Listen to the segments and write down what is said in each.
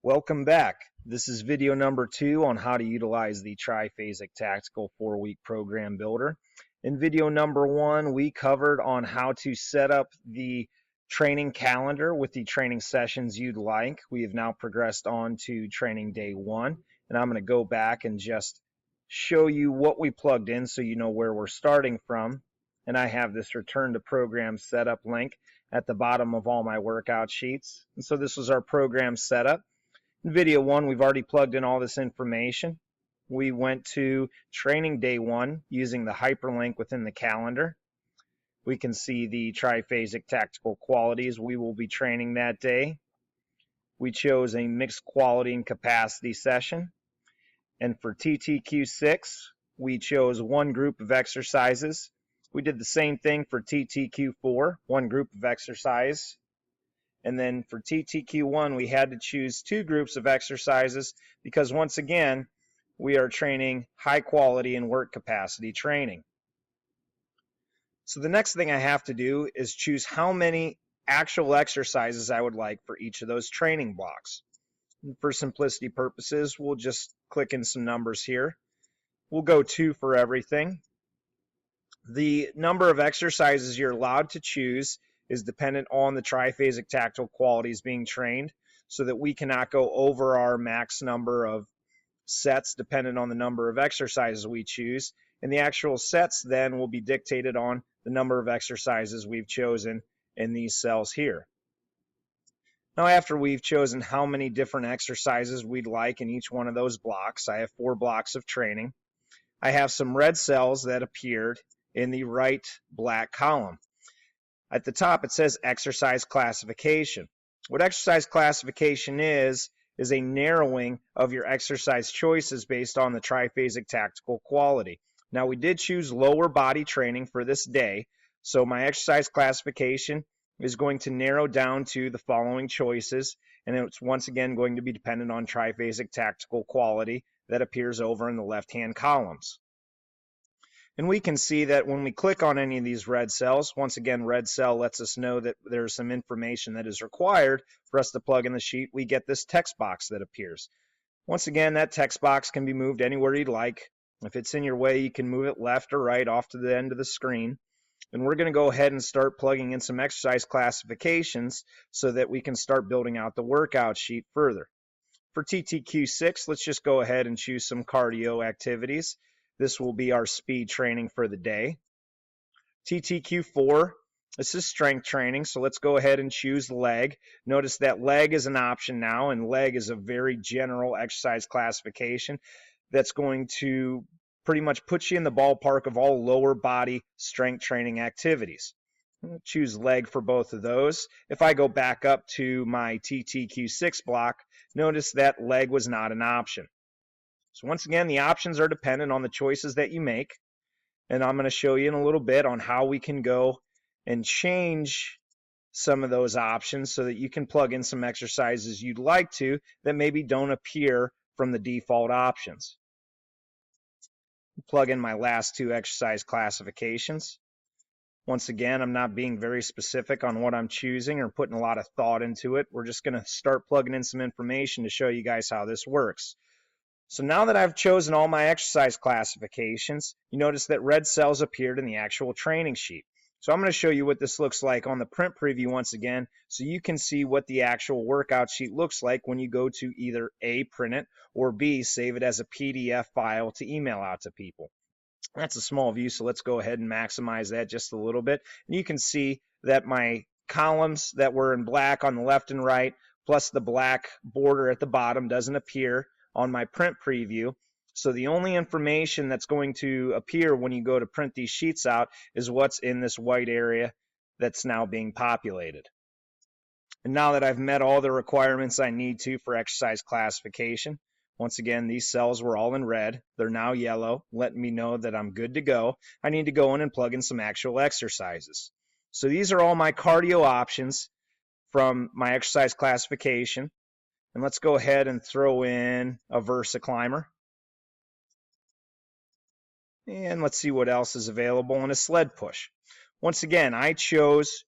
Welcome back. This is video number 2 on how to utilize the Triphasic Tactical 4-Week Program Builder. In video number 1, we covered on how to set up the training calendar with the training sessions you'd like. We have now progressed on to training day 1, and I'm going to go back and just show you what we plugged in so you know where we're starting from. And I have this return to program setup link at the bottom of all my workout sheets. And so this was our program setup. In video 1, we've already plugged in all this information. We went to training day 1 using the hyperlink within the calendar. We can see the triphasic tactical qualities we will be training that day. We chose a mixed quality and capacity session. And for TTQ6, we chose one group of exercises. We did the same thing for TTQ4, one group of exercise. And then for TTQ1, we had to choose 2 groups of exercises because once again, we are training high quality and work capacity training. So the next thing I have to do is choose how many actual exercises I would like for each of those training blocks. And for simplicity purposes, we'll just click in some numbers here. We'll go 2 for everything. The number of exercises you're allowed to choose is dependent on the triphasic tactical qualities being trained, so that we cannot go over our max number of sets dependent on the number of exercises we choose. And the actual sets then will be dictated on the number of exercises we've chosen in these cells here. Now, after we've chosen how many different exercises we'd like in each one of those blocks, I have 4 blocks of training. I have some red cells that appeared in the right black column. At the top, it says exercise classification. What exercise classification is a narrowing of your exercise choices based on the triphasic tactical quality. Now, we did choose lower body training for this day, so my exercise classification is going to narrow down to the following choices, and it's once again going to be dependent on triphasic tactical quality that appears over in the left-hand columns. And we can see that when we click on any of these red cells, once again, red cell lets us know that there's some information that is required for us to plug in the sheet. We get this text box that appears. Once again, that text box can be moved anywhere you'd like. If it's in your way, you can move it left or right off to the end of the screen. And we're going to go ahead and start plugging in some exercise classifications so that we can start building out the workout sheet further. For TTQ6, let's just go ahead and choose some cardio activities. This will be our speed training for the day. TTQ4, this is strength training, so let's go ahead and choose leg. Notice that leg is an option now, and leg is a very general exercise classification that's going to pretty much put you in the ballpark of all lower body strength training activities. I'll choose leg for both of those. If I go back up to my TTQ6 block, notice that leg was not an option. So once again, the options are dependent on the choices that you make, and I'm going to show you in a little bit on how we can go and change some of those options so that you can plug in some exercises you'd like to that maybe don't appear from the default options. Plug in my last 2 exercise classifications. Once again, I'm not being very specific on what I'm choosing or putting a lot of thought into it. We're just going to start plugging in some information to show you guys how this works. So now that I've chosen all my exercise classifications, you notice that red cells appeared in the actual training sheet. So I'm going to show you what this looks like on the print preview once again, so you can see what the actual workout sheet looks like when you go to either A, print it, or B, save it as a PDF file to email out to people. That's a small view, so let's go ahead and maximize that just a little bit. And you can see that my columns that were in black on the left and right, plus the black border at the bottom, doesn't appear on my print preview. So the only information that's going to appear when you go to print these sheets out is what's in this white area that's now being populated. And now that I've met all the requirements I need to for exercise classification, once again, these cells were all in red. They're now yellow, letting me know that I'm good to go. I need to go in and plug in some actual exercises. So these are all my cardio options from my exercise classification. And let's go ahead and throw in a Versa climber. And let's see what else is available in a sled push. Once again, I chose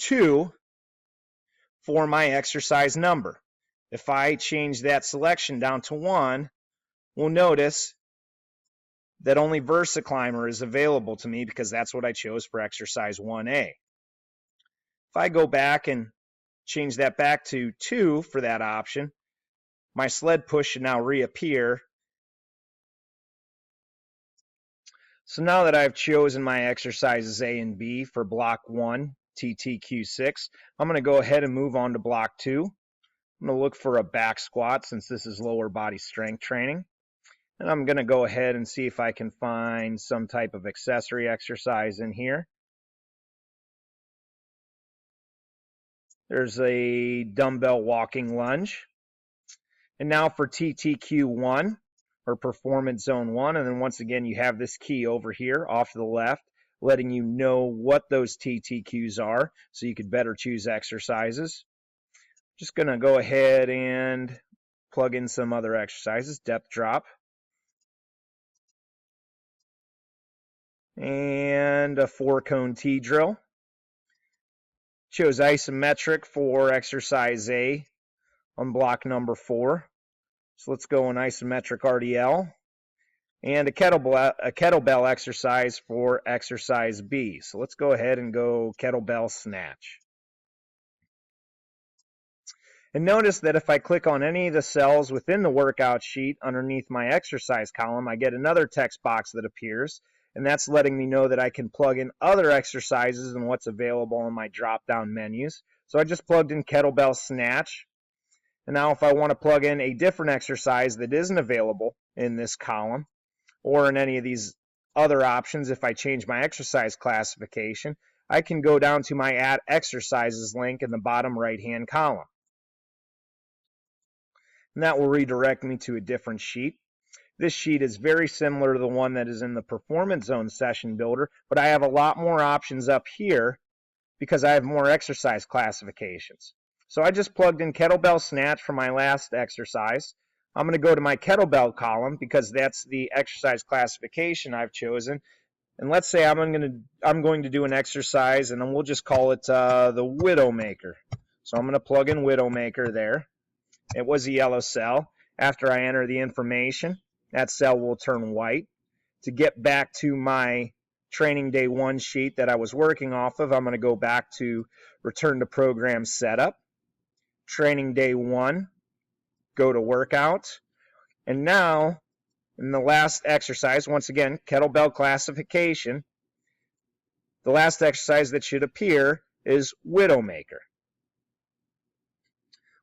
2 for my exercise number. If I change that selection down to 1, we'll notice that only VersaClimber is available to me because that's what I chose for exercise 1A. If I go back and change that back to 2 for that option, my sled push should now reappear. So now that I've chosen my exercises A and B for block 1, TTQ6, I'm going to go ahead and move on to block 2. I'm going to look for a back squat since this is lower body strength training. And I'm going to go ahead and see if I can find some type of accessory exercise in here. There's a dumbbell walking lunge. And now for TTQ1, or Performance Zone 1, and then once again you have this key over here off to the left, letting you know what those TTQs are so you could better choose exercises. Just going to go ahead and plug in some other exercises. Depth drop. And a 4-cone T drill. Chose isometric for exercise A on block number 4. So let's go in isometric RDL. And a kettlebell exercise for exercise B. So let's go ahead and go kettlebell snatch. And notice that if I click on any of the cells within the workout sheet underneath my exercise column, I get another text box that appears, and that's letting me know that I can plug in other exercises and what's available in my drop-down menus. So I just plugged in kettlebell snatch. And now if I want to plug in a different exercise that isn't available in this column or in any of these other options, if I change my exercise classification, I can go down to my Add Exercises link in the bottom right-hand column. And that will redirect me to a different sheet. This sheet is very similar to the one that is in the Performance Zone Session Builder, but I have a lot more options up here because I have more exercise classifications. So I just plugged in kettlebell snatch for my last exercise. I'm going to go to my kettlebell column because that's the exercise classification I've chosen. And let's say I'm going to do an exercise, and we'll just call it the Widowmaker. So I'm going to plug in Widowmaker there. It was a yellow cell. After I enter the information, that cell will turn white. To get back to my training day 1 sheet that I was working off of, I'm going to go back to Return to Program Setup. Training day 1, go to Workout. And now, in the last exercise, once again, kettlebell classification, the last exercise that should appear is Widowmaker.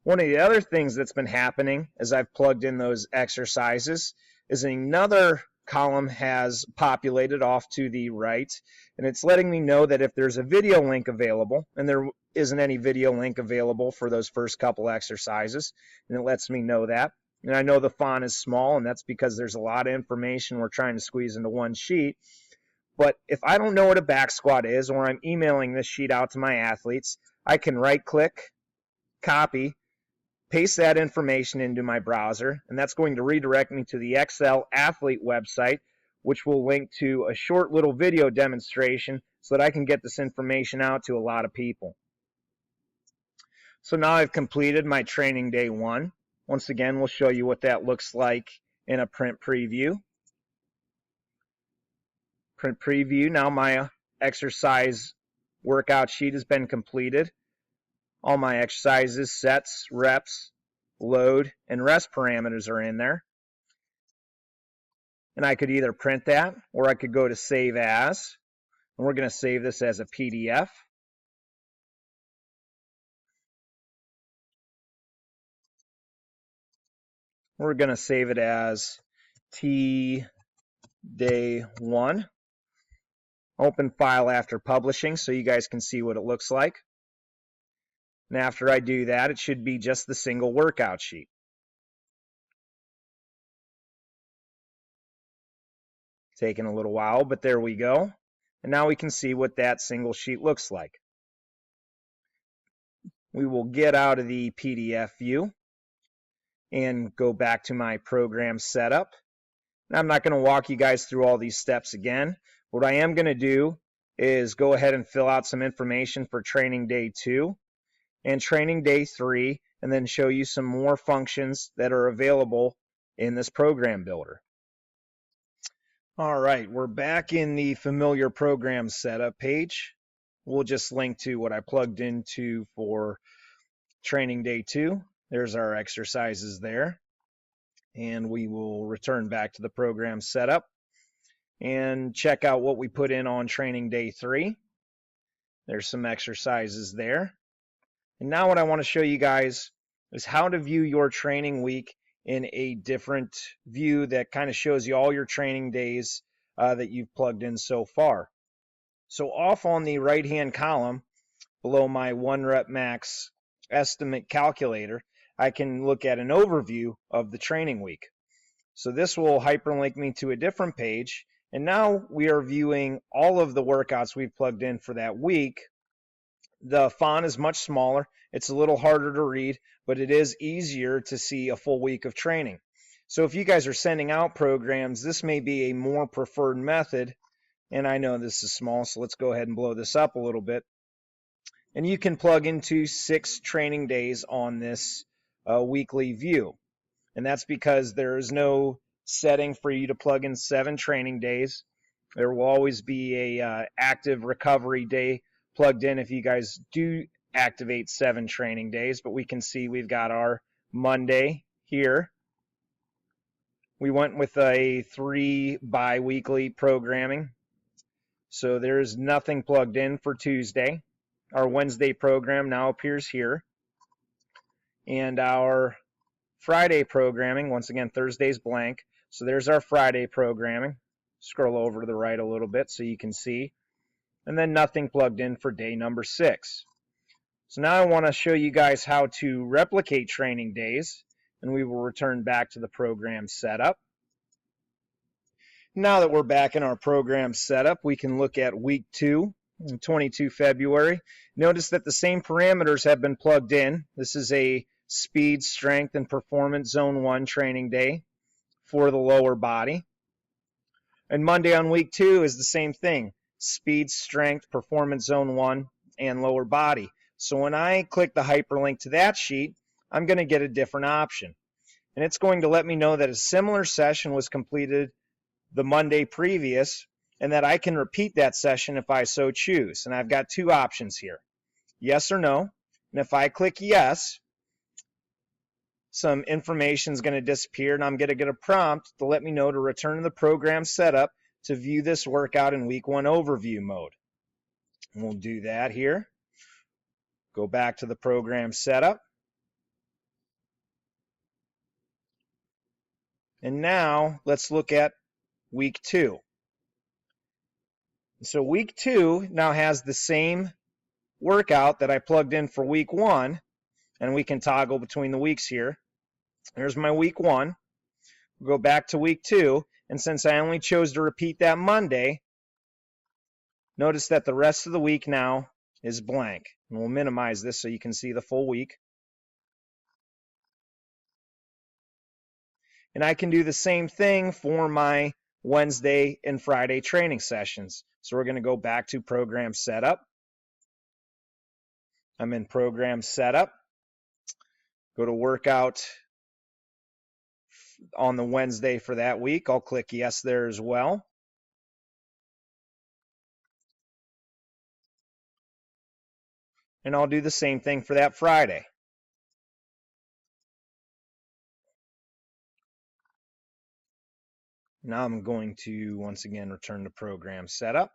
One of the other things that's been happening as I've plugged in those exercises is another column has populated off to the right, and it's letting me know that if there's a video link available, and there isn't any video link available for those first couple exercises, and it lets me know that. And I know the font is small, and that's because there's a lot of information we're trying to squeeze into one sheet. But if I don't know what a back squat is, or I'm emailing this sheet out to my athletes, I can right-click, copy, paste that information into my browser, and that's going to redirect me to the Excel Athlete website, which will link to a short little video demonstration so that I can get this information out to a lot of people. So now I've completed my training day 1. Once again, we'll show you what that looks like in a print preview. Print preview, now my exercise workout sheet has been completed. All my exercises, sets, reps, load, and rest parameters are in there. And I could either print that, or I could go to Save As. And we're going to save this as a PDF. We're going to save it as T Day 1. Open file after publishing so you guys can see what it looks like. And after I do that, it should be just the single workout sheet. Taking a little while, but there we go. And now we can see what that single sheet looks like. We will get out of the PDF view and go back to my program setup. Now, I'm not going to walk you guys through all these steps again. What I am going to do is go ahead and fill out some information for training day 2 and training day 3, and then show you some more functions that are available in this program builder. All right, we're back in the familiar program setup page. We'll just link to what I plugged into for training day 2. There's our exercises there. And we will return back to the program setup and check out what we put in on training day 3. There's some exercises there. And now what I want to show you guys is how to view your training week in a different view that kind of shows you all your training days that you've plugged in so far. So off on the right-hand column below my 1 rep max estimate calculator, I can look at an overview of the training week. So this will hyperlink me to a different page, and now we are viewing all of the workouts we've plugged in for that week. The font is much smaller, it's a little harder to read, but it is easier to see a full week of training. So if you guys are sending out programs, this may be a more preferred method, and I know this is small, so let's go ahead and blow this up a little bit. And you can plug into 6 training days on this weekly view. And that's because there is no setting for you to plug in 7 training days. There will always be a active recovery day plugged in if you guys do activate 7 training days. But we can see we've got our Monday here. We went with a 3 bi-weekly programming. So there's nothing plugged in for Tuesday. Our Wednesday program now appears here. And our Friday programming, once again, Thursday's blank. So there's our Friday programming. Scroll over to the right a little bit so you can see. And then nothing plugged in for day number 6. So now I want to show you guys how to replicate training days, and we will return back to the program setup. Now that we're back in our program setup, we can look at week 2, 22 February. Notice that the same parameters have been plugged in. This is a speed, strength, and performance zone 1 training day for the lower body. And Monday on week 2 is the same thing. Speed, strength, performance zone 1, and lower body. So when I click the hyperlink to that sheet, I'm going to get a different option. And it's going to let me know that a similar session was completed the Monday previous, and that I can repeat that session if I so choose. And I've got 2 options here, yes or no. And if I click yes, some information is going to disappear, and I'm going to get a prompt to let me know to return to the program setup to view this workout in week 1 overview mode. And we'll do that here. Go back to the program setup. And now let's look at week 2. So week 2 now has the same workout that I plugged in for week 1, and we can toggle between the weeks here. Here's my week 1. We'll go back to week 2, and since I only chose to repeat that Monday, notice that the rest of the week now is blank. And we'll minimize this so you can see the full week. And I can do the same thing for my Wednesday and Friday training sessions. So we're going to go back to program setup. I'm in program setup. Go to workout on the Wednesday for that week. I'll click yes there as well. And I'll do the same thing for that Friday. Now I'm going to once again return to program setup.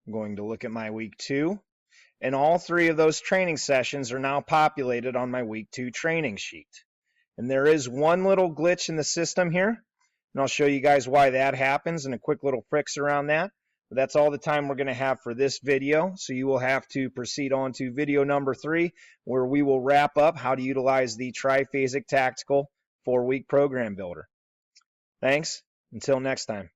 I'm going to look at my week 2, and all 3 of those training sessions are now populated on my week 2 training sheet. And there is one little glitch in the system here, and I'll show you guys why that happens and a quick little fix around that. But that's all the time we're going to have for this video, so you will have to proceed on to video number 3, where we will wrap up how to utilize the Triphasic Tactical 4-week program builder. Thanks. Until next time.